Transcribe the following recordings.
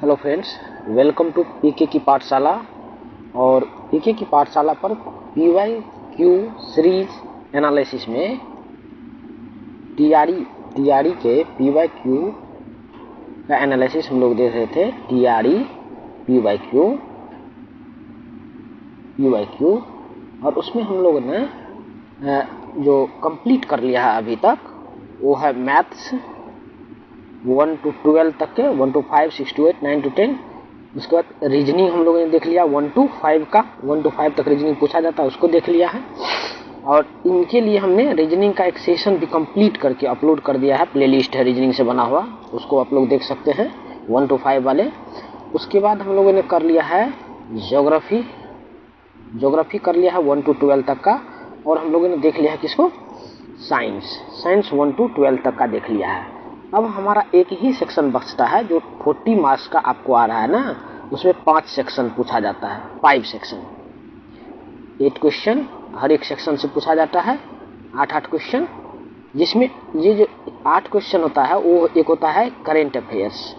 Hello friends, welcome to पीके की पाठशाला। और पीके की पाठशाला पर पीवाईक्यू सीरीज एनालिसिस में टीआरई के पीवाईक्यू का एनालिसिस हम लोग देख रहे थे। टीआरई पीवाईक्यू और उसमें हम लोगों ने जो कंप्लीट कर लिया है अभी तक वो है मैथ्स 1 to 12 तक के, 1 to 5, 6 to 8, 9 to 10। उसके बाद रीजनिंग हम लोगों ने देख लिया 1 to 5 का, 1 to 5 तक रीजनिंग पूछा जाता है उसको देख लिया है। और इनके लिए हमने रीजनिंग का एक सेशन भी कंप्लीट करके अपलोड कर दिया है, प्लेलिस्ट है रीजनिंग से बना हुआ, उसको आप लोग देख सकते हैं 1 to 5 वाले। उसके बाद हम लोगों ने कर लिया है ज्योग्राफी कर लिया है 1 to 12 तक का। और हम लोगों ने देख लिया है किसको, साइंस 1 to 12 तक का देख लिया है। अब हमारा एक ही सेक्शन बचता है जो 40 मार्क्स का आपको आ रहा है ना, उसमें 5 सेक्शन पूछा जाता है, 5 सेक्शन, 8 क्वेश्चन हर एक सेक्शन से पूछा जाता है, 8 क्वेश्चन, जिसमें ये जो 8 क्वेश्चन होता है वो एक होता है करेंट अफेयर्स।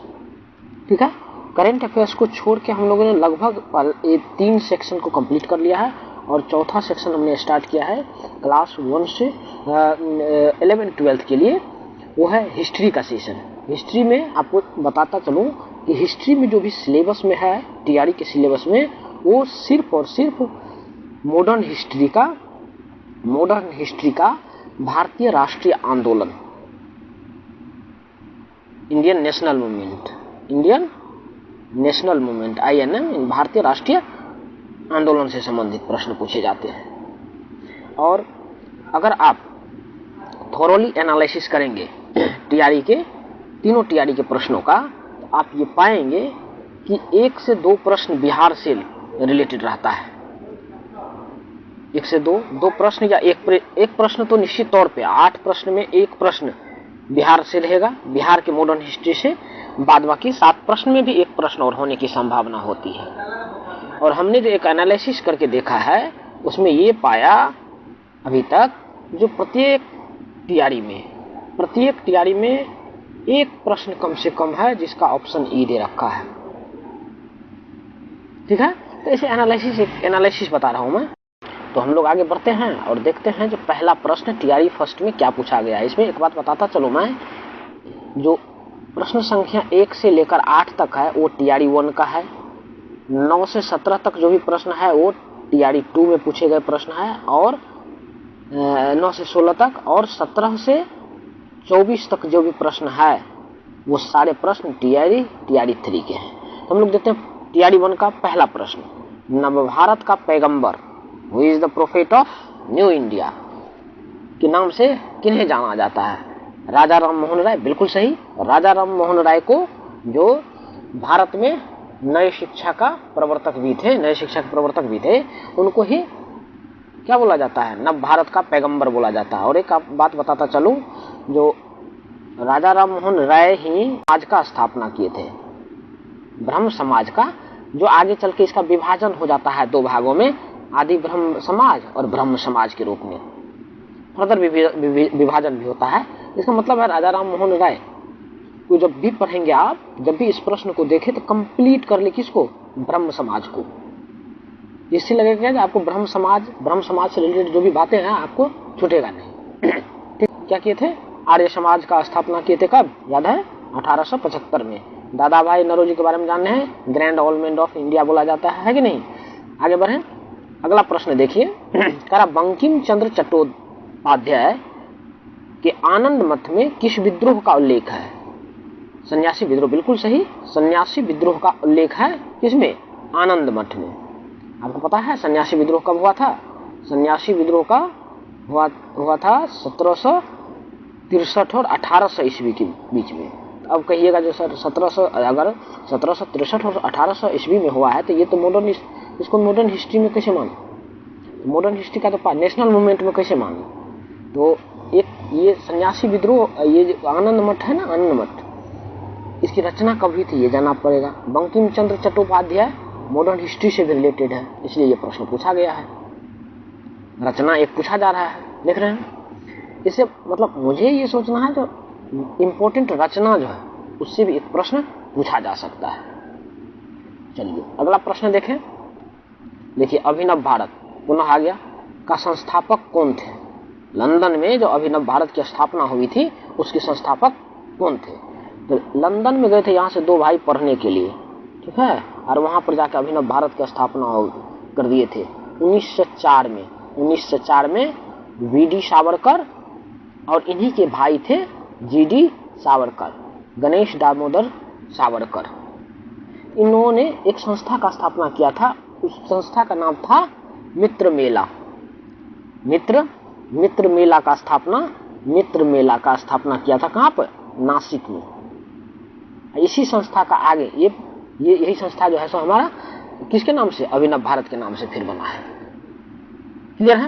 ठीक है, करेंट अफेयर्स को छोड़ के हम लोगों ने लगभग 3 सेक्शन को कंप्लीट कर लिया है। और चौथा सेक्शन हमने स्टार्ट किया है क्लास 1 से 11-12 के लिए, वो है हिस्ट्री का सेशन। हिस्ट्री में आपको बताता चलूं कि हिस्ट्री में जो भी सिलेबस में है टीआरई के सिलेबस में, वो सिर्फ और सिर्फ मॉडर्न हिस्ट्री का भारतीय राष्ट्रीय आंदोलन, इंडियन नेशनल मूवमेंट INM, भारतीय राष्ट्रीय आंदोलन से संबंधित प्रश्न पूछे जाते हैं। और अगर आप थोरोली एनालिसिस करेंगे टीआरई के, तीनों टीआरई के प्रश्नों का, तो आप ये पाएंगे कि 1 से 2 प्रश्न बिहार से रिलेटेड रहता है। 1 से 2 प्रश्न या एक प्रश्न तो निश्चित तौर पे 8 प्रश्न में 1 प्रश्न बिहार से रहेगा, बिहार के मॉडर्न हिस्ट्री से। बाद बाकी 7 प्रश्न में भी 1 प्रश्न और होने की संभावना होती है। और हमने जो एक एनालिसिस करके देखा है उसमें ये पाया अभी तक, जो प्रत्येक टीआरई में 1 प्रश्न कम से कम है जिसका ऑप्शन ई दे रखा है। ठीक है, तो इसे एनालिसिस बता रहा हूं मैं। तो हम लोग आगे बढ़ते हैं और देखते हैं जो पहला प्रश्न टीआरई फर्स्ट में क्या पूछा गया है। इसमें एक बात बताता चलो मैं, जो प्रश्न संख्या 1 से लेकर 8 तक है वो टीआरई 1 का है। 9 से 17 तक जो भी प्रश्न है वो टीआरई 2 में पूछे गए प्रश्न है। और 9 से 16 तक और 17 से 24 तक जो भी प्रश्न है वो सारे प्रश्न टीआरई 3 के हैं। तो हम लोग देखते हैं टीआरई 1 का पहला प्रश्न, नवभारत का पैगंबर, who is the prophet of New India, के नाम से किन्हें जाना जाता है? राजा राम मोहन राय। बिल्कुल सही, राजा राम मोहन राय को, जो भारत में नए शिक्षा के प्रवर्तक भी थे, उनको ही क्या बोला जाता है? नव भारत का पैगंबर बोला जाता है। और एक बात बताता चलूं, जो राजा राम मोहन राय ही समाज का स्थापना किए थे, ब्रह्म समाज का, जो आगे चल के इसका विभाजन हो जाता है 2 भागों में, आदि ब्रह्म समाज और ब्रह्म समाज के रूप में फर्दर विभाजन भी होता है। इसका मतलब है राजा राम मोहन राय को जब भी पढ़ेंगे आप, जब भी इस प्रश्न को देखें तो कंप्लीट कर ले किसको? ब्रह्म समाज को। इससे लगेगा कि आपको ब्रह्म समाज से रिलेटेड जो भी बातें हैं आपको छूटेगा नहीं। ठीक, क्या किए थे? आर्य समाज का स्थापना किए थे कब? याद है? 1875 में। दादा भाई नौरोजी के बारे में जानने हैं, ग्रैंड ओल्ड ऑफ इंडिया बोला जाता है कि नहीं? आगे बढ़े, अगला प्रश्न देखिए। करा बंकिम चंद्र चट्टोपाध्याय के आनंद मठ में किस विद्रोह का उल्लेख है? सन्यासी विद्रोह। बिल्कुल सही, सन्यासी विद्रोह का उल्लेख है किसमें? आनंद मठ में। आपको पता है सन्यासी विद्रोह कब हुआ था? सन्यासी विद्रोह का हुआ था 1763 और 1800 ईस्वी के बीच में। अब कहिएगा जो सर 1763 और 1800 ईस्वी में हुआ है तो ये तो इसको मॉडर्न हिस्ट्री में कैसे माने? मॉडर्न हिस्ट्री का तो नेशनल मूवमेंट में कैसे माने? तो एक ये सन्यासी विद्रोह, ये जो आनंद मठ है ना, आनंद मठ, इसकी रचना कब हुई थी ये जानना पड़ेगा। बंकिम चंद्र चट्टोपाध्याय मॉडर्न हिस्ट्री से भी रिलेटेड है, इसलिए ये प्रश्न पूछा गया है। रचना एक पूछा जा रहा है, देख रहे हैं। इससे मतलब मुझे ये सोचना है जो इम्पोर्टेंट रचना जो है उससे भी एक प्रश्न पूछा जा सकता है। चलिए अगला प्रश्न देखें। देखिए अभिनव भारत पुनः आ गया का संस्थापक कौन थे? लंदन में जो अभिनव भारत की स्थापना हुई थी उसके संस्थापक कौन थे? तो लंदन में गए थे यहाँ से दो भाई पढ़ने के लिए, ठीक है, और वहां पर जाकर अभिनव भारत की स्थापना कर दिए थे 1904 में। 1904 में वीडी सावरकर और इन्हीं के भाई थे जीडी सावरकर, गणेश दामोदर सावरकर। इन्होंने एक संस्था का स्थापना किया था, उस संस्था का नाम था मित्र मेला। मित्र मेला का स्थापना किया था कहाँ पर? नासिक में। इसी संस्था का आगे ये यही संस्था जो है सो हमारा किसके नाम से? अभिनव भारत के नाम से फिर बना है। क्लियर है?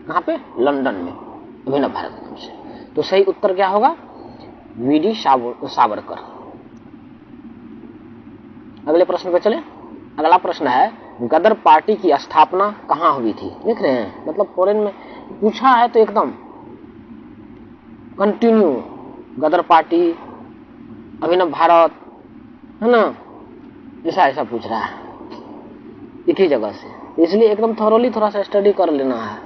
कहाँ पे? लंदन में अभिनव भारत के नाम से। तो सही उत्तर क्या होगा? वीडी सावरकर। अगले प्रश्न पे चले। अगला प्रश्न है गदर पार्टी की स्थापना कहाँ हुई थी? देख रहे हैं, मतलब फॉरेन में पूछा है तो एकदम कंटिन्यू गदर पार्टी, अभिनव भारत, है ना, ऐसा पूछ रहा है एक ही जगह से, इसलिए एकदम थोरोली थोड़ा सा स्टडी कर लेना है।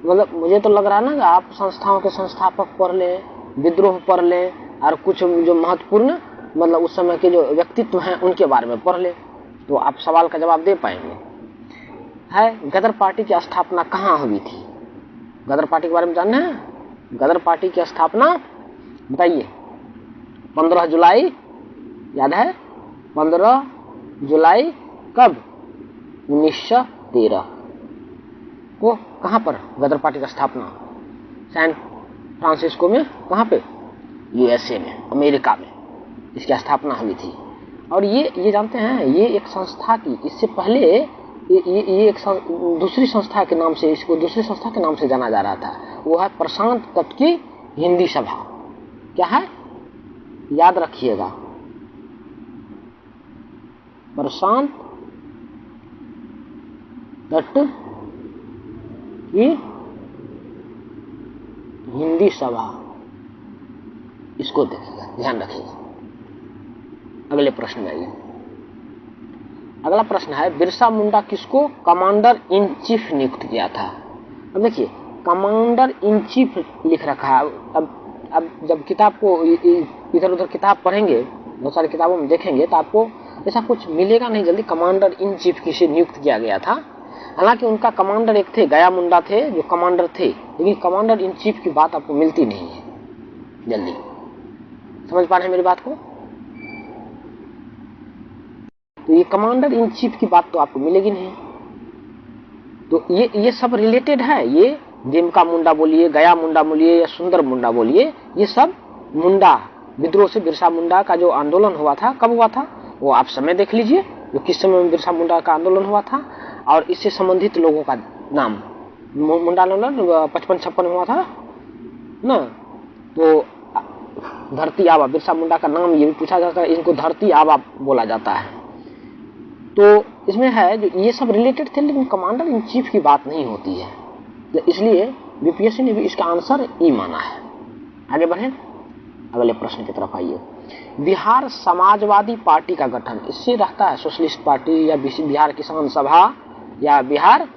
मतलब मुझे तो लग रहा है ना कि आप संस्थाओं के संस्थापक पढ़ लें, विद्रोह पढ़ लें, और कुछ जो महत्वपूर्ण मतलब उस समय के जो व्यक्तित्व हैं उनके बारे में पढ़ लें, तो आप सवाल का जवाब दे पाएंगे। है गदर पार्टी की स्थापना कहाँ हुई थी? गदर पार्टी के बारे में जानना है? गदर पार्टी की स्थापना बताइए। 15 जुलाई याद है? 15 जुलाई कब? 1913 को कहाँ पर गदर पार्टी का स्थापना? सैन फ्रांसिस्को में। कहाँ पे? यूएसए में, अमेरिका में इसकी स्थापना हुई थी। और ये जानते हैं, ये एक संस्था की, इससे पहले ये एक दूसरी संस्था के नाम से, इसको दूसरी संस्था के नाम से जाना जा रहा था। वो है प्रशांत तट की हिंदी सभा। क्या है? याद रखिएगा, प्रशांत तट की हिंदी सभा, इसको देखिएगा, ध्यान रखिएगा। अगले प्रश्न में आइए। अगला प्रश्न है बिरसा मुंडा किसको कमांडर इन चीफ नियुक्त किया था? अब देखिए कमांडर इन चीफ लिख रखा है। अब जब किताब को इधर उधर किताब पढ़ेंगे, बहुत सारी किताबों में देखेंगे, तो आपको ऐसा कुछ मिलेगा नहीं जल्दी कमांडर इन चीफ किसे नियुक्त किया गया था। हालांकि उनका कमांडर एक थे, गया मुंडा थे जो कमांडर थे, लेकिन कमांडर इन चीफ की बात आपको मिलती नहीं है जल्दी। समझ पा रहे हैं मेरी बात को? तो ये कमांडर इन चीफ की बात तो आपको मिलेगी नहीं। तो ये सब रिलेटेड है। ये दिमका मुंडा बोलिए, गया मुंडा बोलिए या सुंदर मुंडा बोलिए, ये सब मुंडा विद्रोह से बिरसा मुंडा का जो आंदोलन हुआ था, कब हुआ था वो आप समय देख लीजिए, जो किस समय में बिरसा मुंडा का आंदोलन हुआ था, और इससे संबंधित लोगों का नाम। मुंडा आंदोलन 55-56 में हुआ था ना। तो धरती आबा, बिरसा मुंडा का नाम ये भी पूछा जाता है, इनको धरती आबा बोला जाता है। तो इसमें है जो ये सब रिलेटेड थे, लेकिन कमांडर इन चीफ की बात नहीं होती है, तो इसलिए बीपीएससी ने भी इसका आंसर ई माना है। आगे बढ़े, अगले प्रश्न की तरफ आइए। बिहार समाजवादी पार्टी का गठन इससे रहता है सोशलिस्ट पार्टी या बिहार किसान सभा या बिहार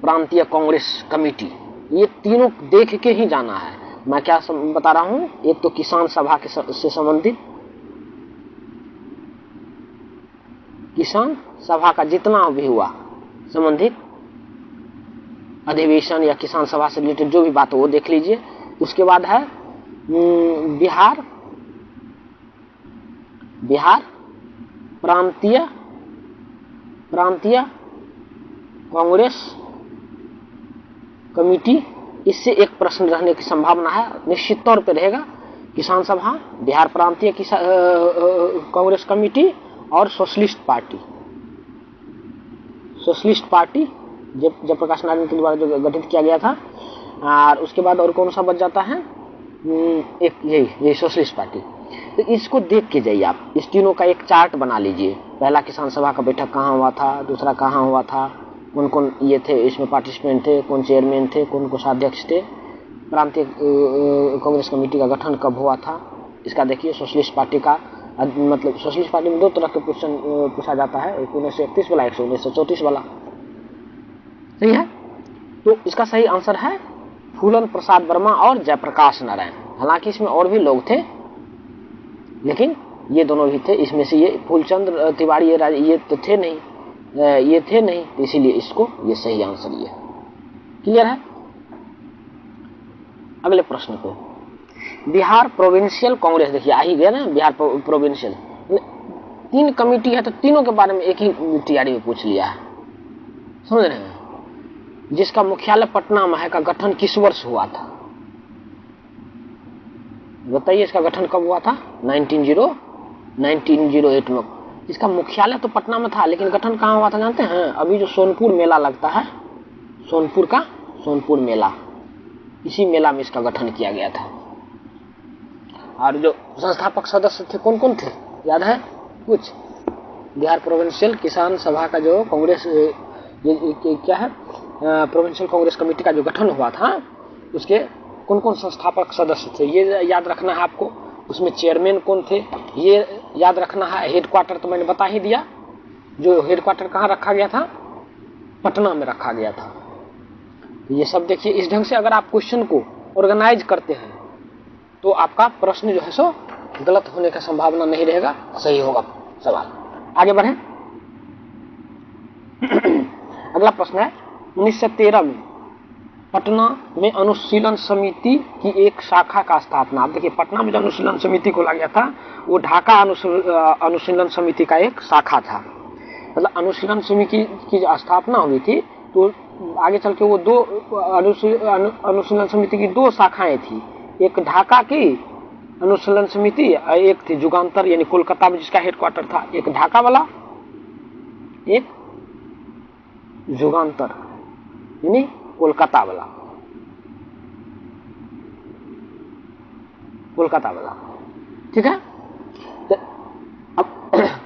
प्रांतीय कांग्रेस कमेटी, ये तीनों देख के ही जाना है। मैं क्या बता रहा हूं, एक तो किसान सभा से संबंधित, किसान सभा का जितना भी हुआ संबंधित अधिवेशन या किसान सभा से रिलेटेड जो भी बात हो वो देख लीजिए। उसके बाद है बिहार प्रांतीय कांग्रेस कमेटी, इससे एक प्रश्न रहने की संभावना है, निश्चित तौर पर रहेगा। किसान सभा, बिहार प्रांतीय कांग्रेस कमेटी और सोशलिस्ट पार्टी जयप्रकाश नारायण के द्वारा जो गठित किया गया था। और उसके बाद और कौन सा बच जाता है, एक यही सोशलिस्ट पार्टी। तो इसको देख के जाइए आप, इस तीनों का एक चार्ट बना लीजिए। पहला किसान सभा का बैठक कहाँ हुआ था, दूसरा कहाँ हुआ था, कौन कौन ये थे इसमें पार्टिसिपेंट थे, कौन चेयरमैन थे, कौन कोषाध्यक्ष थे, प्रांतीय कांग्रेस कमेटी का गठन कब हुआ था, इसका देखिए। सोशलिस्ट पार्टी का मतलब सोशलिस्ट पार्टी में दो तरह के क्वेश्चन पूछा जाता है, एक 1931 वाला, एक 1934 वाला। सही है। तो इसका सही आंसर है फूलन प्रसाद वर्मा और जयप्रकाश नारायण। हालांकि इसमें और भी लोग थे, लेकिन ये दोनों भी थे। इसमें से ये फूलचंद तिवारी ये तो थे नहीं, तो इसीलिए इसको ये सही आंसर ये। क्लियर है। अगले प्रश्न पे, बिहार प्रोविंशियल कांग्रेस, देखिए आ ही गया ना बिहार प्रोविंशियल। 3 कमेटी है तो तीनों के बारे में एक ही तैयारी में पूछ लिया है, समझ रहे हैं। जिसका मुख्यालय पटना में है का गठन किस वर्ष हुआ था? बताइए इसका गठन कब हुआ था? 1908 में। इसका मुख्यालय तो पटना में था, लेकिन गठन कहाँ हुआ था जानते हैं? अभी जो सोनपुर मेला लगता है, सोनपुर मेला, इसी मेला में इसका गठन किया गया था। और जो संस्थापक सदस्य थे कौन कौन थे, याद है कुछ? बिहार प्रोविंशियल किसान सभा का जो कांग्रेस क्या है, प्रोविंशियल कांग्रेस कमेटी का जो गठन हुआ था, उसके कौन कौन संस्थापक सदस्य थे ये याद रखना है आपको। उसमें चेयरमैन कौन थे ये याद रखना है। हेडक्वार्टर तो मैंने बता ही दिया, जो हेडक्वार्टर कहाँ रखा गया था? पटना में रखा गया था। ये सब देखिए, इस ढंग से अगर आप क्वेश्चन को ऑर्गेनाइज करते हैं तो आपका प्रश्न जो है सो गलत होने का संभावना नहीं रहेगा, सही होगा सवाल। आगे बढ़े। अगला प्रश्न है 1913 में पटना में अनुशीलन समिति की एक शाखा का स्थापना। आप देखिए, पटना में जो अनुशीलन समिति खोला गया था वो ढाका अनुशीलन समिति का एक शाखा था। मतलब अनुशीलन समिति की जो स्थापना हुई थी तो आगे चल के वो दो अनुशीलन समिति की 2 शाखाएं थी। एक ढाका की अनुशीलन समिति और एक थी जुगांतर यानी कोलकाता में जिसका हेडक्वार्टर था। एक ढाका वाला, एक जुगांतर यानी कोलकाता वाला। ठीक है। तो अब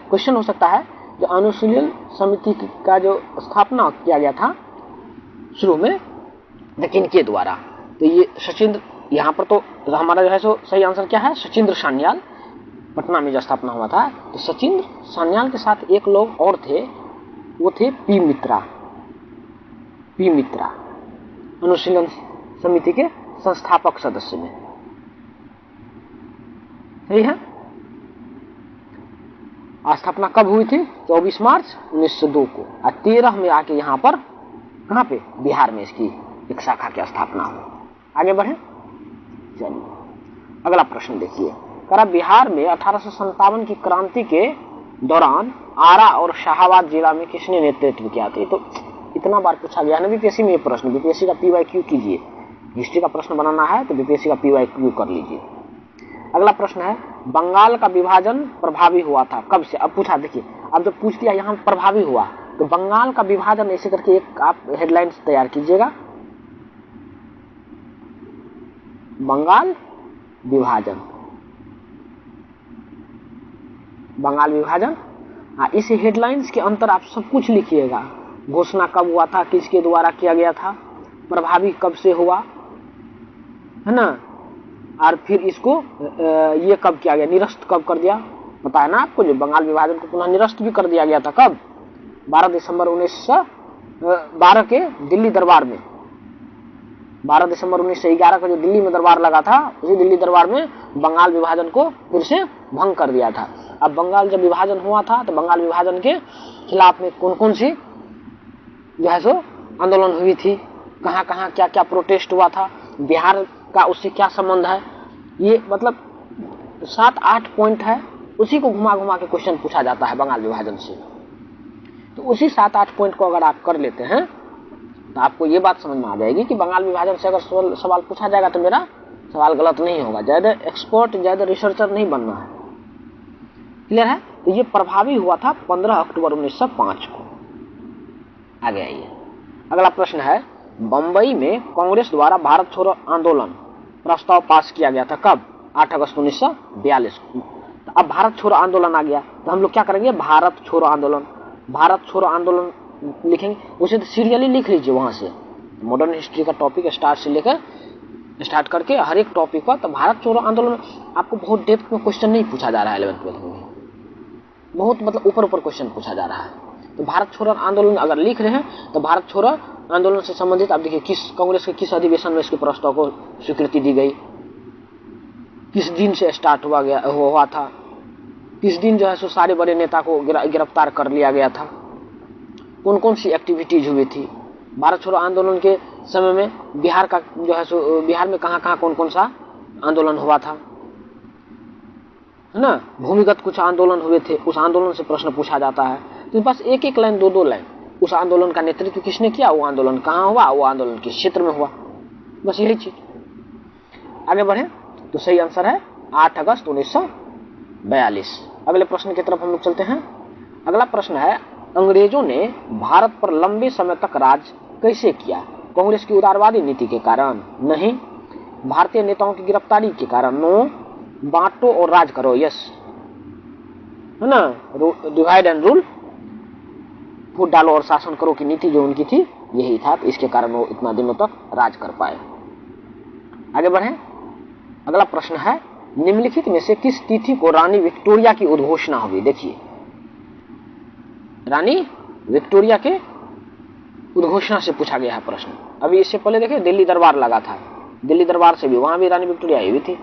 क्वेश्चन हो सकता है जो अनुशीलन समिति का जो स्थापना किया गया था शुरू में, लेकिन के द्वारा, तो ये सचिंद्र, यहाँ पर तो हमारा जो है सो सही आंसर क्या है? सचिंद्र सान्याल। पटना में जो स्थापना हुआ था तो सचिंद्र सान्याल के साथ एक लोग और थे, वो थे पी मित्रा अनुशीलन समिति के संस्थापक सदस्य में। सही है। स्थापना कब हुई थी? 24 मार्च 1902 को। और 13 में आके यहाँ पर कहाँ पे? बिहार में इसकी एक शाखा की स्थापना हुई। आगे बढ़े। चलिए अगला प्रश्न देखिए, करा बिहार में 1857 की क्रांति के दौरान आरा और शाहाबाद जिला में किसने नेतृत्व किया था? तो इतना बार पूछा गया है ना बीपीएससी में ये प्रश्न। बीपीएससी का PYQ कीजिए, हिस्ट्री का प्रश्न बनाना है तो बीपीएससी का PYQ कर लीजिए। अगला प्रश्न है, बंगाल का विभाजन प्रभावी हुआ था कब से? अब पूछा, देखिए अब जब पूछ दिया यहाँ प्रभावी हुआ तो बंगाल का विभाजन ऐसे करके एक आप हेडलाइंस तैयार कीजिएगा, बंगाल विभाजन। हाँ, इस हेडलाइंस के अंतर आप सब कुछ लिखिएगा। घोषणा कब हुआ था, किसके द्वारा किया गया था, प्रभावी कब से हुआ, है ना, और फिर इसको ये कब किया गया, निरस्त कब कर दिया। पता है ना आपको, जो बंगाल विभाजन को पुनः निरस्त भी कर दिया गया था कब? 12 दिसंबर 1912 के दिल्ली दरबार में। 12 दिसंबर 1911 का जो दिल्ली में दरबार लगा था, उसी दिल्ली दरबार में बंगाल विभाजन को फिर से भंग कर दिया था। अब बंगाल जब विभाजन हुआ था तो बंगाल विभाजन के खिलाफ में कौन कौन सी जो है सो आंदोलन हुई थी, कहाँ कहाँ क्या क्या प्रोटेस्ट हुआ था, बिहार का उससे क्या संबंध है, ये मतलब 7-8 पॉइंट है, उसी को घुमा घुमा के क्वेश्चन पूछा जाता है बंगाल विभाजन से। तो उसी 7-8 पॉइंट को अगर आप कर लेते हैं तो आपको ये बात समझ में आ जाएगी कि बंगाल विभाजन से अगर सवाल पूछा जाएगा तो मेरा सवाल गलत नहीं होगा। ज्यादा एक्सपर्ट, ज्यादा रिसर्चर नहीं बनना है। क्लियर है। तो ये प्रभावी हुआ था 15 अक्टूबर 1905 को। आगे आइए, अगला प्रश्न है, बंबई में कांग्रेस द्वारा भारत छोड़ो आंदोलन प्रस्ताव पास किया गया था कब? 8 अगस्त 1942 को। तो अब भारत छोड़ो आंदोलन आ गया तो हम लोग क्या करेंगे? भारत छोड़ो आंदोलन लिखेंगे। उसे तो सीरियली लिख लीजिए वहां से, मॉडर्न हिस्ट्री का टॉपिक स्टार्ट करके हर एक टॉपिक पर। तो भारत छोड़ो आंदोलन आपको बहुत डेप्थ में क्वेश्चन नहीं पूछा जा रहा है 11th 12th में, बहुत मतलब ऊपर ऊपर क्वेश्चन पूछा जा रहा है। तो भारत छोड़ो आंदोलन अगर लिख रहे हैं तो भारत छोड़ो आंदोलन से संबंधित आप देखिए किस कांग्रेस के किस अधिवेशन में इसके प्रस्ताव को स्वीकृति दी गई, किस दिन से स्टार्ट हुआ था, किस दिन जो है सो सारे बड़े नेता को गिरफ्तार कर लिया गया था, कौन कौन सी एक्टिविटीज हुई थी। भारत छोड़ो आंदोलन के समय में बिहार का जो है सो बिहार में कहाँ कहाँ कौन कौन सा आंदोलन हुआ था, है ना। भूमिगत कुछ आंदोलन हुए थे, उस आंदोलन से प्रश्न पूछा जाता है। तो बस एक एक लाइन, दो दो लाइन, उस आंदोलन का नेतृत्व किसने किया, वो आंदोलन कहाँ हुआ, वो आंदोलन किस क्षेत्र में हुआ, बस यही चीज। आगे बढ़े तो सही आंसर है 8 अगस्त 1942। अगले प्रश्न की तरफ हम लोग चलते हैं। अगला प्रश्न है, अंग्रेजों ने भारत पर लंबे समय तक राज कैसे किया? कांग्रेस की उदारवादी नीति के कारण? नहीं। भारतीय नेताओं की गिरफ्तारी के कारण? नो। बांटो और राज करो? यस, है ना। डिवाइड एंड रूल, फूट डालो और शासन करो की नीति जो उनकी थी यही था, तो इसके कारण वो इतना दिनों तक राज कर पाए। आगे बढ़े। अगला प्रश्न है, निम्नलिखित में से किस तिथि को रानी विक्टोरिया की उद्घोषणा हुई? देखिए, रानी विक्टोरिया के उद्घोषणा से पूछा गया है प्रश्न। अभी इससे पहले देखिए दिल्ली दरबार लगा था, दिल्ली दरबार से भी वहां भी रानी विक्टोरिया आई हुई थी,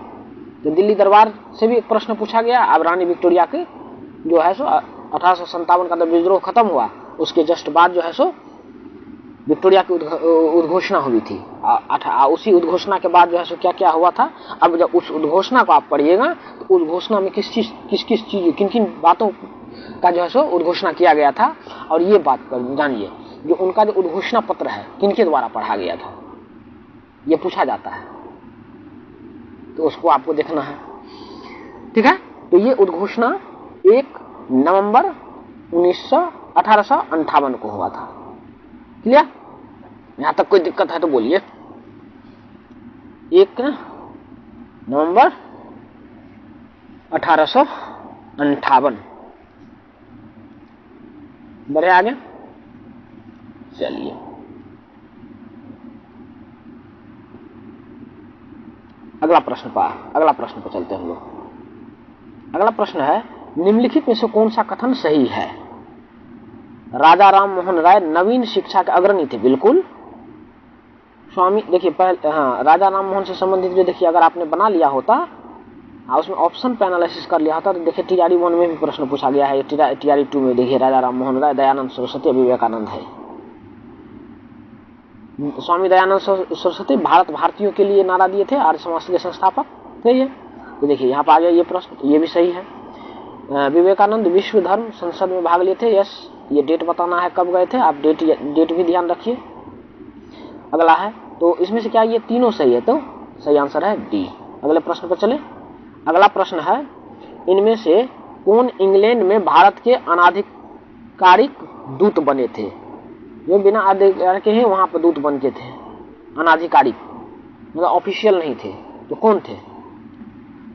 तो दिल्ली दरबार से भी एक प्रश्न पूछा गया। अब रानी विक्टोरिया के जो है सो 1857 का जब विद्रोह खत्म हुआ उसके जस्ट बाद जो है सो विक्टोरिया की उद्घोषणा हुई थी। उसी उद्घोषणा के बाद जो है सो क्या क्या हुआ था। अब जब उस उद्घोषणा को आप पढ़िएगा तो उद्घोषणा में किस चीज किन किन बातों का जो है सो उद्घोषणा किया गया था, और ये बात कर जानिए जो उनका जो उद्घोषणा पत्र है किनके द्वारा पढ़ा गया था, ये पूछा जाता है, तो उसको आपको देखना है। ठीक है, तो ये उद्घोषणा 1 नवंबर 1858 को हुआ था। क्लियर? यहां तक कोई दिक्कत है तो बोलिए। 1 नवंबर 1858। बढ़े आगे, चलिए। अगला प्रश्न पर चलते हैं हम लोग। अगला प्रश्न है, निम्नलिखित में से कौन सा कथन सही है? राजा राम मोहन राय नवीन शिक्षा के अग्रणी थे? बिल्कुल। स्वामी, देखिए पहले, हाँ, राजा राम मोहन से संबंधित जो देखिए अगर आपने बना लिया होता, उसमें ऑप्शन पे एनालिसिस कर लिया होता, तो देखिए TRE 1 में भी प्रश्न पूछा गया है, TRE 2 में देखिए राजा राम मोहन राय, दयानंद सरस्वती, विवेकानंद है। स्वामी दयानंद सरस्वती भारत भारतीयों के लिए नारा दिए थे, आर्य समाज के संस्थापक थे ये। तो देखिए यहाँ पर आ गया ये प्रश्न, ये भी सही है। विवेकानंद विश्व धर्म संसद में भाग लिए थे? यस। ये डेट बताना है कब गए थे, आप डेट भी ध्यान रखिए। अगला है, तो इसमें से क्या ये तीनों सही है? तो सही आंसर है डी। अगले प्रश्न पर चले। अगला प्रश्न है, इनमें से कौन इंग्लैंड में भारत के अनाधिकारिक दूत बने थे? जो बिना अधिकार के ही वहां पर दूत बन के थे, अनाधिकारिक मतलब ऑफिशियल नहीं थे, तो कौन थे?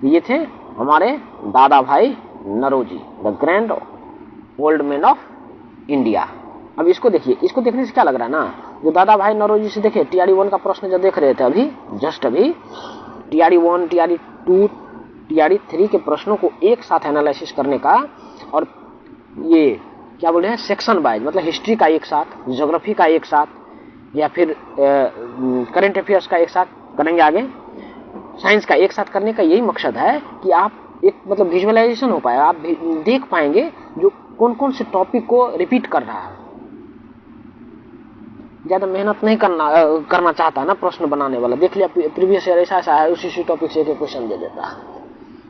ये थे हमारे Dadabhai Naoroji, the grand old man of India. अब इसको देखिए, इसको देखने से क्या लग रहा है ना, जो दादा भाई नौरोजी से देखिए TRE 1 का प्रश्न जब देख रहे थे अभी जस्ट अभी, TRE 1, TRE 2, TRE 3 के प्रश्नों को एक साथ एनालिसिस करने का, और ये क्या बोल रहे हैं सेक्शन वाइज, मतलब हिस्ट्री का एक साथ, ज्योग्राफी का एक साथ, या फिर करंट अफेयर्स का एक साथ करेंगे, आगे साइंस का एक साथ करने का यही मकसद है कि आप एक मतलब विजुअलाइजेशन हो पाए, आप देख पाएंगे जो कौन कौन से टॉपिक को रिपीट कर रहा है। ज्यादा मेहनत नहीं करना चाहता ना प्रश्न बनाने वाला, देख लिया प्रीवियस ईयर ऐसा है, उसी टॉपिक से एक क्वेश्चन दे देता है।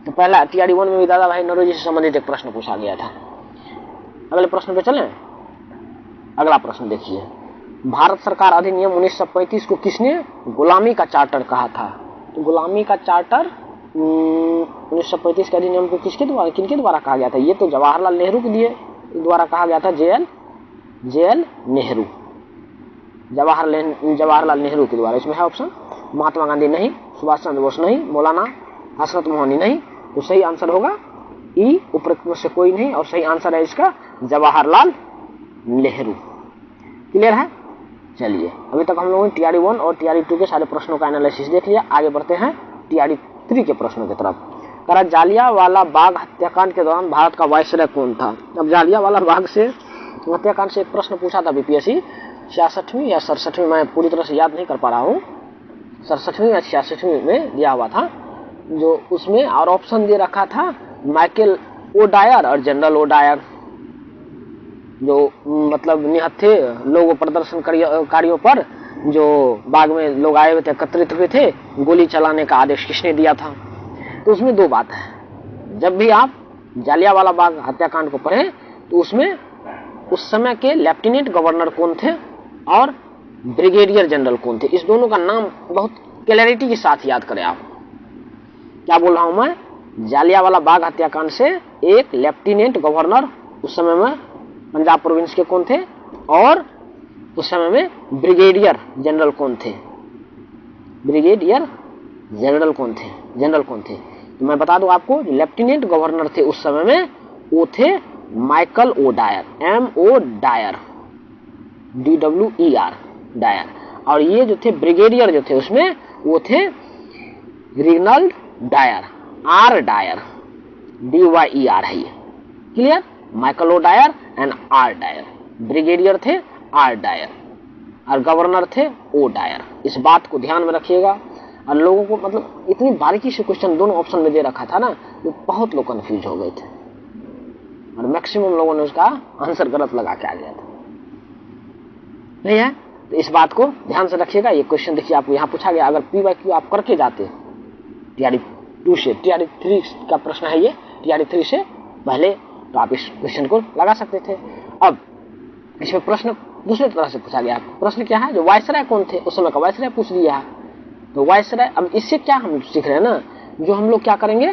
तो पहला TRE 1 में भी दादा भाई नौरोजी से संबंधित एक प्रश्न पूछा गया था। अगले प्रश्न पे चलें। अगला प्रश्न देखिए, भारत सरकार अधिनियम 1935 को किसने गुलामी का चार्टर कहा था? तो गुलामी का चार्टर 1935 के अधिनियम को किनके द्वारा कहा गया था? ये तो जवाहरलाल नेहरू के द्वारा कहा गया था, JL नेहरू, जवाहरलाल नेहरू के द्वारा। इसमें है ऑप्शन, महात्मा गांधी नहीं, सुभाष चंद्र बोस नहीं, मौलाना हसरत मोहनी नहीं, तो सही आंसर होगा ई, उपरोक्त में से कोई नहीं, और सही आंसर है इसका जवाहरलाल नेहरू। क्लियर है? चलिए, अभी तक हम लोगों ने TRE 1 और TRE 2 के सारे प्रश्नों का एनालिसिस देख लिया। आगे बढ़ते हैं TRE 3 के प्रश्नों की तरफ। करा जालियांवाला बाग हत्याकांड के दौरान भारत का वायसराय कौन था। अब जालियांवाला बाग से हत्याकांड से एक प्रश्न पूछा था बीपीएससी 66वीं या 67वीं, मैं पूरी तरह से याद नहीं कर पा रहा हूँ, 67वीं या 66वीं में दिया हुआ था, जो उसमें और ऑप्शन दे रखा था माइकल ओडायर और जनरल ओडायर, जो मतलब निहत्थे लोग प्रदर्शनकारियों पर जो बाग में लोग आए हुए थे, एकत्रित हुए थे, गोली चलाने का आदेश किसने दिया था। तो उसमें दो बात है, जब भी आप जालियांवाला बाग हत्याकांड को पढ़ें तो उसमें उस समय के लेफ्टिनेंट गवर्नर कौन थे और ब्रिगेडियर जनरल कौन थे, इस दोनों का नाम बहुत क्लैरिटी के साथ याद करें आप। क्या बोल रहा हूं मैं, जालियांवाला बाग हत्याकांड से एक लेफ्टिनेंट गवर्नर उस समय में पंजाब प्रोविंस के कौन थे और उस समय में ब्रिगेडियर जनरल कौन थे, ब्रिगेडियर जनरल कौन थे, जनरल कौन थे। तो मैं बता दूं आपको, लेफ्टिनेंट गवर्नर थे उस समय में वो थे Michael O'Dwyer, MO Dwyer, DWER Dwyer, और ये जो थे ब्रिगेडियर जो थे उसमें वो थे Reginald Dyer, R Dyer, DYER है ये, clear. Michael O'Dwyer and R Dyer, brigadier थे R डायर और गवर्नर थे O डायर। इस बात को ध्यान में रखिएगा। और लोगों को मतलब इतनी बारीकी से क्वेश्चन दोनों ऑप्शन में दे रखा था ना, तो बहुत लोग कंफ्यूज हो गए थे और मैक्सिमम लोगों ने उसका आंसर गलत लगा के आ गया था, नहीं है। तो इस बात को ध्यान से रखिएगा। ये क्वेश्चन देखिए आपको यहाँ पूछा गया, अगर PYQ आप करके जाते TRE 2 से, TRE 3 का प्रश्न है ये, TRE 3 से पहले, तो आप इस क्वेश्चन को लगा सकते थे। अब इसमें प्रश्न दूसरी तरह से पूछा गया, प्रश्न क्या है, जो वायसराय कौन थे उस समय का वायसराय पूछ दिया है। तो वायसराय, अब इससे क्या हम सीख रहे हैं ना, जो हम लोग क्या करेंगे,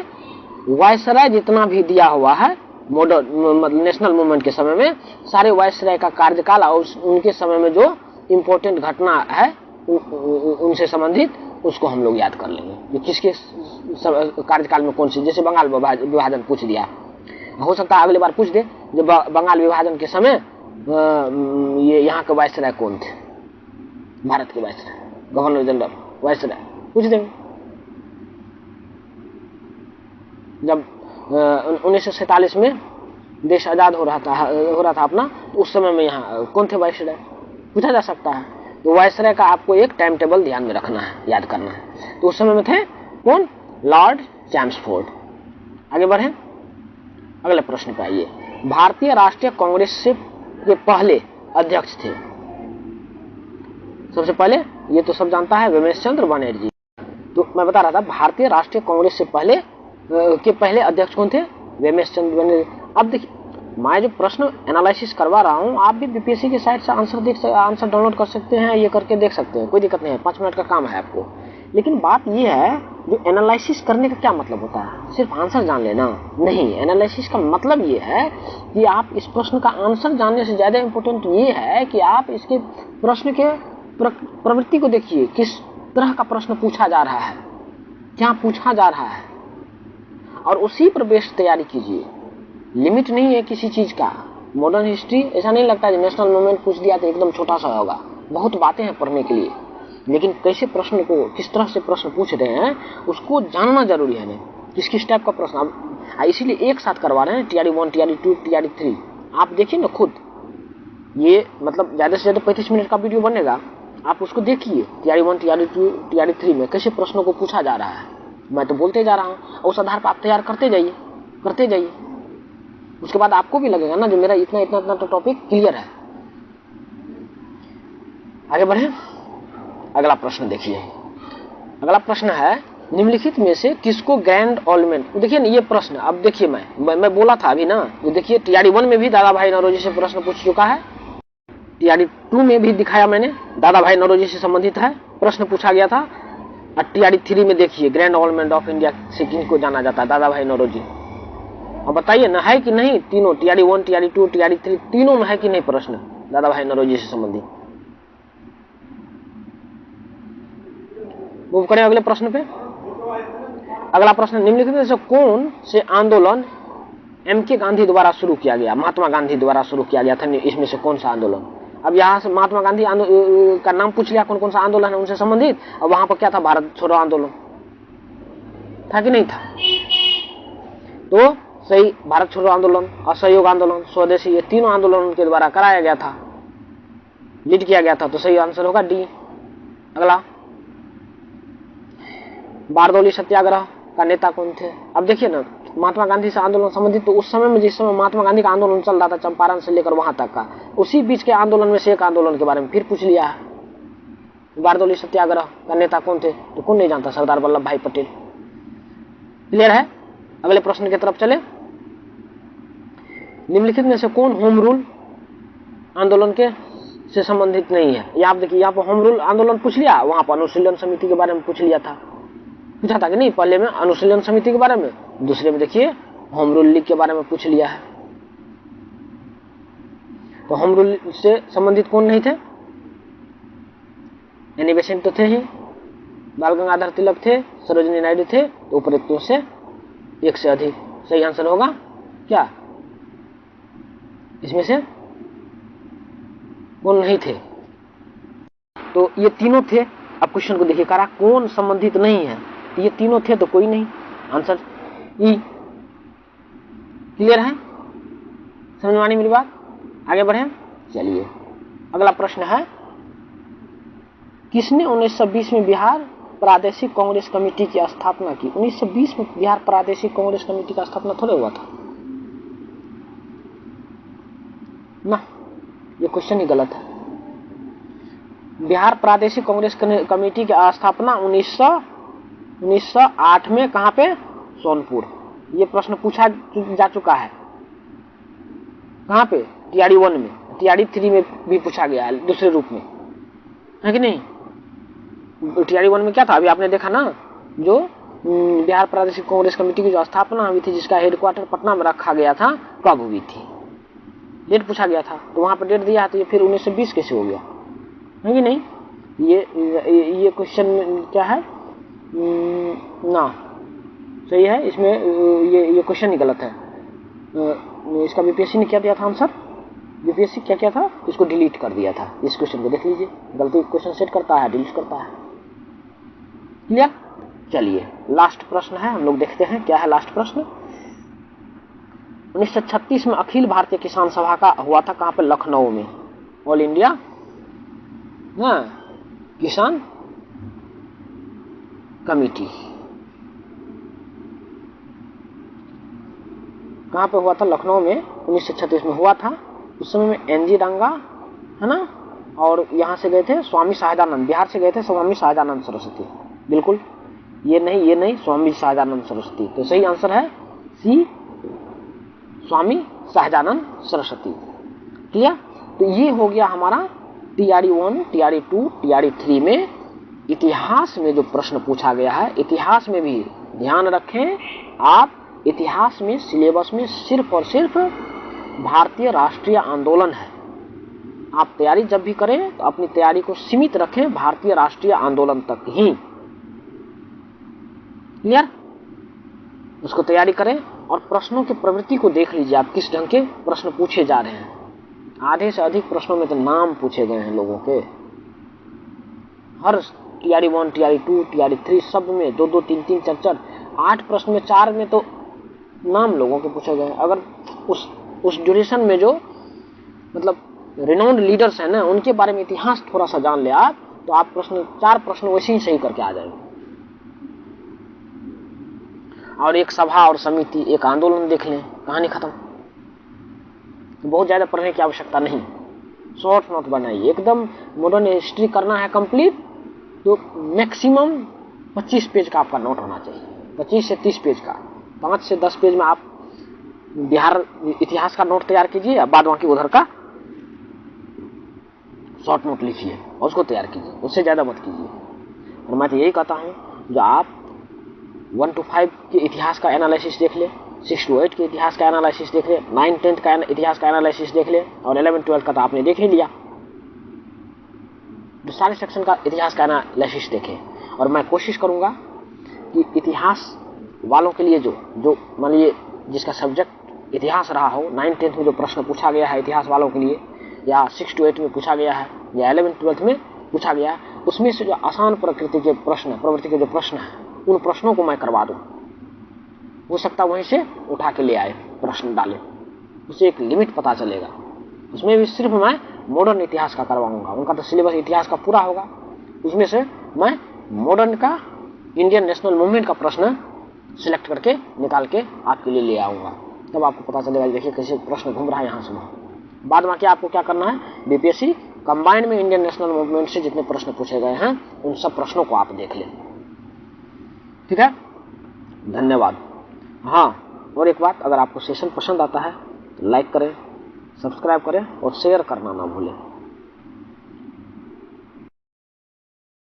वायसराय जितना भी दिया हुआ है मॉडर्न मतलब नेशनल मूवमेंट के समय में, सारे वायसराय का कार्यकाल और उनके समय में जो इम्पोर्टेंट घटना है उनसे संबंधित, उसको हम लोग याद कर लेंगे कि किसके कार्यकाल में कौन सी, जैसे बंगाल विभाजन पूछ दिया, हो सकता है अगली बार पूछ दे, जब बंगाल विभाजन के समय ये यहाँ के वायसराय कौन थे, भारत के वायसराय, गवर्नर जनरल वायसराय पूछ देंगे। जब 1947 में देश आजाद हो रहा था अपना, तो उस समय में यहाँ कौन थे वायसराय, पूछा जा सकता है। तो वायसराय का आपको एक टाइम टेबल ध्यान में रखना है, याद करना है। तो उस समय में थे कौन, लॉर्ड चैम्सफोर्ड। आगे बढ़े, अगले प्रश्न पे आइए। भारतीय राष्ट्रीय कांग्रेस के पहले अध्यक्ष थे, सबसे पहले ये तो सब जानता है, रमेश चंद्र बनर्जी। तो मैं बता रहा था भारतीय राष्ट्रीय कांग्रेस से पहले अध्यक्ष कौन थे, रमेश चंद्र बनर्जी। अब देखिए, मैं जो प्रश्न एनालिसिस करवा रहा हूँ, आप भी बीपीएससी की साइट से आंसर डाउनलोड कर सकते हैं, ये करके देख सकते हैं, कोई दिक्कत नहीं है, 5 मिनट का काम है आपको। लेकिन बात ये है, जो एनालिसिस करने का क्या मतलब होता है, सिर्फ आंसर जान लेना नहीं। एनालिसिस का मतलब ये है कि आप इस प्रश्न का आंसर जानने से ज्यादा इंपॉर्टेंट ये है कि आप इसके प्रश्न के प्रवृत्ति को देखिए, किस तरह का प्रश्न पूछा जा रहा है, क्या पूछा जा रहा है, और उसी पर बेस्ड तैयारी कीजिए। लिमिट नहीं है किसी चीज का। मॉडर्न हिस्ट्री ऐसा नहीं लगता है नेशनल मूवमेंट पूछ दिया तो एकदम छोटा सा होगा, बहुत बातें हैं पढ़ने के लिए, लेकिन कैसे प्रश्न को, किस तरह से प्रश्न पूछ रहे हैं उसको जानना जरूरी है। किस किस टाइप का प्रश्न, अब इसीलिए एक साथ करवा रहे हैं, TRE 1, TRE 2, TRE 3। आप देखिए ना खुद, ये मतलब ज्यादा से ज्यादा 35 मिनट का वीडियो बनेगा, आप उसको देखिए। TRE 1, TRE 2, TRE 3 में कैसे प्रश्नों को पूछा जा रहा है, मैं तो बोलते जा रहा हूँ, उस आधार पर आप तैयार करते जाइए। उसके बाद आपको भी लगेगा ना, जो मेरा इतना तो टॉपिक क्लियर है। आगे बढ़े, अगला प्रश्न देखिए। अगला प्रश्न है, निम्नलिखित में से किसको ग्रैंड ऑलमेंट, देखिए ना ये प्रश्न, अब देखिए मैं बोला था अभी ना, तो देखिए TRE 1 में भी दादा भाई नौरोजी से प्रश्न पूछ चुका है, TRE 2 में भी दिखाया मैंने, दादा भाई नौरोजी से संबंधित है, प्रश्न पूछा गया था। और TRE 3 में देखिए, ग्रैंड ऑलमेंट ऑफ इंडिया से किनको जाना जाता है, दादा भाई नौरोजी। अब बताइए ना, है कि नहीं तीनों, TRE 1, TRE 2, TRE 3 तीनों में है कि नहीं प्रश्न दादा भाई नौरोजी से संबंधित। मूव करें अगले प्रश्न पे। अगला प्रश्न, निम्नलिखित में से कौन से आंदोलन MK गांधी द्वारा शुरू किया गया, महात्मा गांधी द्वारा शुरू किया गया था, इसमें से कौन सा आंदोलन। अब यहाँ से महात्मा गांधी का नाम पूछ लिया, कौन कौन सा आंदोलन है उनसे संबंधित, और वहां पर क्या था, भारत छोड़ो आंदोलन था कि नहीं था। तो सही भारत छोड़ो आंदोलन, असहयोग आंदोलन, स्वदेशी, ये तीनों आंदोलन उनके द्वारा कराया गया था, लीड किया गया था, तो सही आंसर होगा डी। अगला, बारदौली सत्याग्रह का नेता कौन थे? अब देखिए ना, महात्मा गांधी से आंदोलन संबंधित, तो उस समय में जिस समय महात्मा गांधी का आंदोलन चल रहा था चंपारण से लेकर वहां तक का, उसी बीच के आंदोलन में से एक आंदोलन के बारे में फिर पूछ लिया है, बारदौली सत्याग्रह का नेता कौन थे? तो कौन नहीं जानता, सरदार वल्लभ भाई पटेल। क्लियर है? अगले प्रश्न की तरफ चले। निम्नलिखित में से कौन होम रूल आंदोलन के से संबंधित नहीं है? यहाँ आप देखिए, यहाँ पर होम रूल आंदोलन पूछ लिया, वहां पर अनुशीलन समिति के बारे में पूछ लिया था, पूछा था कि नहीं? पहले में अनुशीलन समिति के बारे में, दूसरे में देखिए होम रूल लीग के बारे में पूछ लिया है। तो होम रूल से संबंधित कौन नहीं थे? एनी बेसेंट तो थे ही, बाल गंगाधर तिलक थे, सरोजिनी नायडू थे, तो उपरोक्तों से एक से अधिक। सही आंसर होगा क्या? इसमें से कौन नहीं थे? तो ये तीनों थे। अब क्वेश्चन को देखिए, करा कौन संबंधित नहीं है, तो ये तीनों थे तो कोई नहीं, आंसर ई। क्लियर है? समझ में आनी मेरी बात? आगे बढ़े, चलिए अगला प्रश्न है, किसने 1920 में बिहार प्रादेशिक कांग्रेस कमेटी की स्थापना की? 1920 में बिहार प्रादेशिक कांग्रेस कमेटी का स्थापना थोड़े हुआ था ना, ये क्वेश्चन ही गलत है। बिहार प्रादेशिक कांग्रेस कमेटी की स्थापना 1908 में कहां पे? सोनपुर। ये प्रश्न पूछा जा चुका है, कहां पे? टीआरडी 1 में, टीआरडी 3 में भी पूछा गया है दूसरे रूप में, है कि नहीं? टीआरडी 1 में क्या था, अभी आपने देखा ना, जो बिहार प्रादेशिक कांग्रेस कमेटी की जो स्थापना हुई थी, जिसका हेडक्वार्टर पटना में रखा गया था, कब हुई थी? डेट पूछा गया था, तो वहां पर डेट दिया है, तो ये फिर 1920 कैसे हो गया, है कि नहीं? ये क्वेश्चन क्या है ना, सही है, इसमें ये क्वेश्चन ही गलत है। इसका बीपीएससी ने क्या दिया था आंसर? बीपीएससी क्या क्या था, इसको डिलीट कर दिया था। इस क्वेश्चन को देख लीजिए, गलती क्वेश्चन सेट करता है, डिलीट करता है। क्लियर? चलिए लास्ट प्रश्न है, हम लोग देखते हैं क्या है लास्ट प्रश्न। 1936 में अखिल भारतीय किसान सभा का हुआ था, कहां पे? लखनऊ में। ऑल इंडिया किसान कमेटी कहां पे हुआ था? लखनऊ में 1936 में हुआ था। उस समय में एनजी रंगा, है ना, और यहां से गए थे स्वामी शाहजानंद, बिहार से गए थे स्वामी शाहजानंद सरस्वती। बिल्कुल, ये नहीं, स्वामी शाहजानंद सरस्वती। तो सही आंसर है सी, स्वामी शाहजानंद सरस्वती। क्लियर? तो ये हो गया हमारा टीआरडी 1, टीआरडी 2, टीआरडी 3 में इतिहास में जो प्रश्न पूछा गया है। इतिहास में भी ध्यान रखें आप, इतिहास में सिलेबस में सिर्फ और सिर्फ भारतीय राष्ट्रीय आंदोलन है। आप तैयारी जब भी करें तो अपनी तैयारी को सीमित रखें भारतीय राष्ट्रीय आंदोलन तक ही। क्लियर? उसको तैयारी करें और प्रश्नों की प्रवृत्ति को देख लीजिए आप, किस ढंग के प्रश्न पूछे जा रहे हैं। आधे से अधिक प्रश्नों में तो नाम पूछे गए हैं लोगों के, हर टीआरडी 1, टीआरडी 2, टीआरडी 3 सब में 2-2, 3-3, 4-4, 8 प्रश्न में 4 में तो नाम लोगों के पूछे गए। अगर उस ड्यूरेशन में जो मतलब रिनाउंड लीडर्स हैं ना, उनके बारे में इतिहास थोड़ा सा जान ले आप, तो आप 4 प्रश्न वैसे ही सही करके आ जाएंगे। और एक सभा और समिति, एक आंदोलन देख लें, कहानी खत्म। बहुत ज्यादा पढ़ने की आवश्यकता नहीं, शॉर्ट नोट बनाइए। एकदम मॉडर्न हिस्ट्री करना है कंप्लीट, तो मैक्सिमम 25 पेज का आपका नोट होना चाहिए, 25 से 30 पेज का। 5 से 10 पेज में आप बिहार इतिहास का नोट तैयार कीजिए, बाद बाकी उधर का शॉर्ट नोट लिखिए और उसको तैयार कीजिए, उससे ज्यादा मत कीजिए। और मैं तो यही कहता हूं, जो आप 1 to 5 के इतिहास का एनालिसिस देख ले, 6 to 8 के इतिहास का एनालिसिस देख ले, 9-10 का इतिहास का एनालिसिस देख ले, और 11-12 का तो आपने देख ही लिया, तो सारे सेक्शन का इतिहास का एनालिसिस देखें। और मैं कोशिश करूंगा कि इतिहास वालों के लिए जो मान लीजिए जिसका सब्जेक्ट इतिहास रहा हो, 9-10 में जो प्रश्न पूछा गया है इतिहास वालों के लिए, या 6 to 8 में पूछा गया है, या 11-12 में पूछा गया है, उसमें से जो आसान प्रवृत्ति के जो प्रश्न है, उन प्रश्नों को मैं करवा दूं। हो सकता है वहीं से उठा के ले आए, प्रश्न डाले, उसे एक लिमिट पता चलेगा। उसमें भी सिर्फ मैं मॉडर्न इतिहास का करवाऊंगा, उनका तो सिलेबस इतिहास का पूरा होगा, उसमें से मैं मॉडर्न का, इंडियन नेशनल मूवमेंट का प्रश्न सिलेक्ट करके निकाल के आपके लिए ले आऊंगा। तब आपको पता चलेगा, देखिए कैसे प्रश्न घूम रहा है यहाँ से वहां। बाद में क्या आपको क्या करना है, बीपीएससी कंबाइंड में इंडियन नेशनल मूवमेंट से जितने प्रश्न पूछे गए हैं उन सब प्रश्नों को आप देख लें। ठीक है, धन्यवाद। हाँ, और एक बात, अगर आपको सेशन पसंद आता है तो लाइक करें, सब्सक्राइब करें और शेयर करना ना भूलें।